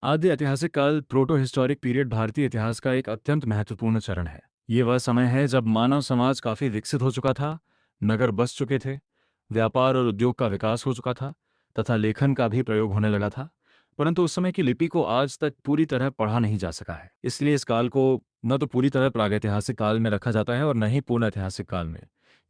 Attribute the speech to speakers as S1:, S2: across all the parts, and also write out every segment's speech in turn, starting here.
S1: आद्य ऐतिहासिक काल प्रोटो हिस्टोरिक पीरियड भारतीय इतिहास का एक अत्यंत महत्वपूर्ण चरण है। ये वह समय है जब मानव समाज काफी विकसित हो चुका था, नगर बस चुके थे, व्यापार और उद्योग का विकास हो चुका था तथा लेखन का भी प्रयोग होने लगा था। परंतु उस समय की लिपि को आज तक पूरी तरह पढ़ा नहीं जा सका है। इसलिए इस काल को न तो पूरी तरह प्रागैतिहासिक काल में रखा जाता है और न ही पूर्ण ऐतिहासिक काल में।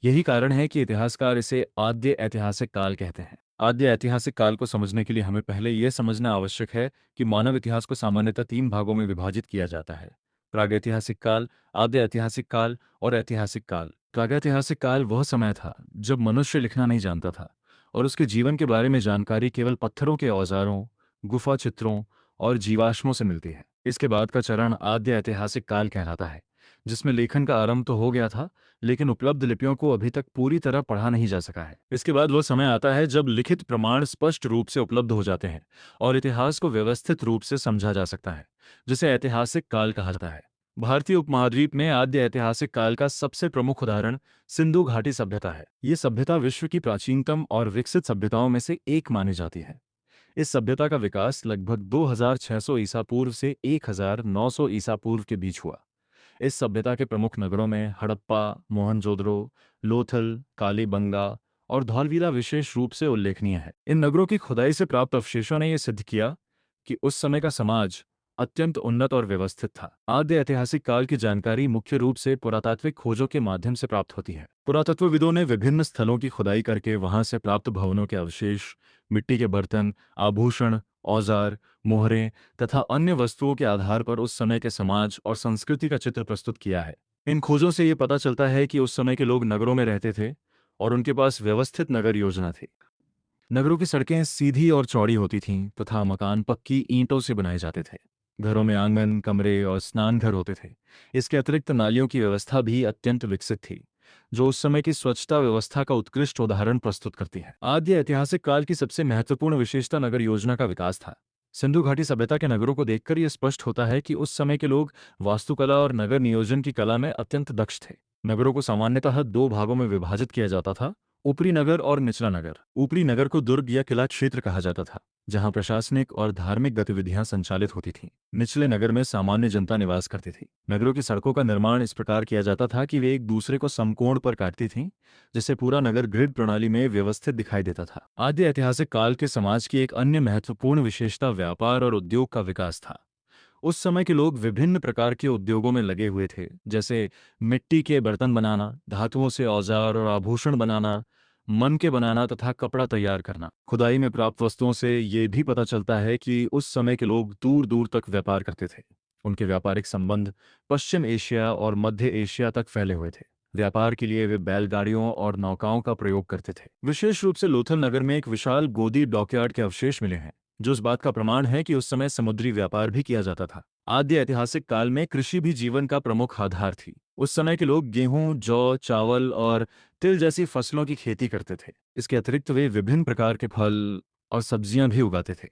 S1: यही कारण है कि इतिहासकार इसे आद्य ऐतिहासिक काल कहते हैं। आद्य ऐतिहासिक काल को समझने के लिए हमें पहले यह समझना आवश्यक है कि मानव इतिहास को सामान्यतः तीन भागों में विभाजित किया जाता है: प्रागैतिहासिक काल, आद्य ऐतिहासिक काल और ऐतिहासिक काल। प्रागैतिहासिक काल वह समय था जब मनुष्य लिखना नहीं जानता था और उसके जीवन के बारे में जानकारी केवल पत्थरों के औजारों, गुफा चित्रों और जीवाश्मों से मिलती है। इसके बाद का चरण आद्य ऐतिहासिक काल कहलाता है, जिसमें लेखन का आरंभ तो हो गया था, लेकिन उपलब्ध लिपियों को अभी तक पूरी तरह पढ़ा नहीं जा सका है। इसके बाद वह समय आता है जब लिखित प्रमाण स्पष्ट रूप से उपलब्ध हो जाते हैं और इतिहास को व्यवस्थित रूप से समझा जा सकता है, जिसे ऐतिहासिक काल कहा जाता है। भारतीय उपमहाद्वीप में आद्य ऐतिहासिक काल का सबसे प्रमुख उदाहरण सिंधु घाटी सभ्यता है। ये सभ्यता विश्व की प्राचीनतम और विकसित सभ्यताओं में से एक मानी जाती है। इस सभ्यता का विकास लगभग 2600 ईसा पूर्व से 1900 ईसा पूर्व के बीच हुआ। इस सभ्यता के प्रमुख नगरों में हड़प्पा, मोहनजोदड़ो, लोथल, कालीबंगा और धौलवीरा विशेष रूप से उल्लेखनीय है। इन नगरों की खुदाई से प्राप्त अवशेषों ने यह सिद्ध किया कि उस समय का समाज अत्यंत उन्नत और व्यवस्थित था। आद्य ऐतिहासिक काल की जानकारी मुख्य रूप से पुरातात्विक खोजों के माध्यम से प्राप्त होती है। पुरातत्वविदों ने विभिन्न स्थलों की खुदाई करके वहां से प्राप्त भवनों के अवशेष, मिट्टी के बर्तन, आभूषण, औजार, मोहरें तथा अन्य वस्तुओं के आधार पर उस समय के समाज और संस्कृति का चित्र प्रस्तुत किया है। इन खोजों से ये पता चलता है कि उस समय के लोग नगरों में रहते थे और उनके पास व्यवस्थित नगर योजना थी। नगरों की सड़कें सीधी और चौड़ी होती थीं तथा मकान पक्की ईंटों से बनाए जाते थे। घरों में आंगन, कमरे और स्नान घर होते थे। इसके अतिरिक्त नालियों की व्यवस्था भी अत्यंत विकसित थी, जो उस समय की स्वच्छता व्यवस्था का उत्कृष्ट उदाहरण प्रस्तुत करती है। आद्य ऐतिहासिक काल की सबसे महत्वपूर्ण विशेषता नगर योजना का विकास था। सिंधु घाटी सभ्यता के नगरों को देखकर यह स्पष्ट होता है कि उस समय के लोग वास्तुकला और नगर नियोजन की कला में अत्यंत दक्ष थे। नगरों को सामान्यतः दो भागों में विभाजित किया जाता था: ऊपरी नगर और निचला नगर। ऊपरी नगर को दुर्ग या किला क्षेत्र कहा जाता था, जहां प्रशासनिक और धार्मिक गतिविधियां संचालित होती थीं। निचले नगर में सामान्य जनता निवास करती थी। नगरों की सड़कों का निर्माण इस प्रकार किया जाता था कि वे एक दूसरे को समकोण पर काटती थीं, जिससे पूरा नगर ग्रिड प्रणाली में व्यवस्थित दिखाई देता था। आद्य ऐतिहासिक काल के समाज की एक अन्य महत्वपूर्ण विशेषता व्यापार और उद्योग का विकास था। उस समय के लोग विभिन्न प्रकार के उद्योगों में लगे हुए थे, जैसे मिट्टी के बर्तन बनाना, धातुओं से औजार और आभूषण बनाना, मन के बनाना तथा कपड़ा तैयार करना। खुदाई में प्राप्त वस्तुओं से ये भी पता चलता है कि उस समय के लोग दूर दूर तक व्यापार करते थे। उनके व्यापारिक संबंध पश्चिम एशिया और मध्य एशिया तक फैले हुए थे। व्यापार के लिए वे बैलगाड़ियों और नौकाओं का प्रयोग करते थे। विशेष रूप से लोथल नगर में एक विशाल गोदी डॉकयार्ड के अवशेष मिले हैं, जो इस बात का प्रमाण है कि उस समय समुद्री व्यापार भी किया जाता था। आद्य ऐतिहासिक काल में कृषि भी जीवन का प्रमुख आधार थी। उस समय के लोग गेहूं, जौ, चावल और तिल जैसी फसलों की खेती करते थे। इसके अतिरिक्त वे विभिन्न प्रकार के फल और सब्जियां भी उगाते थे।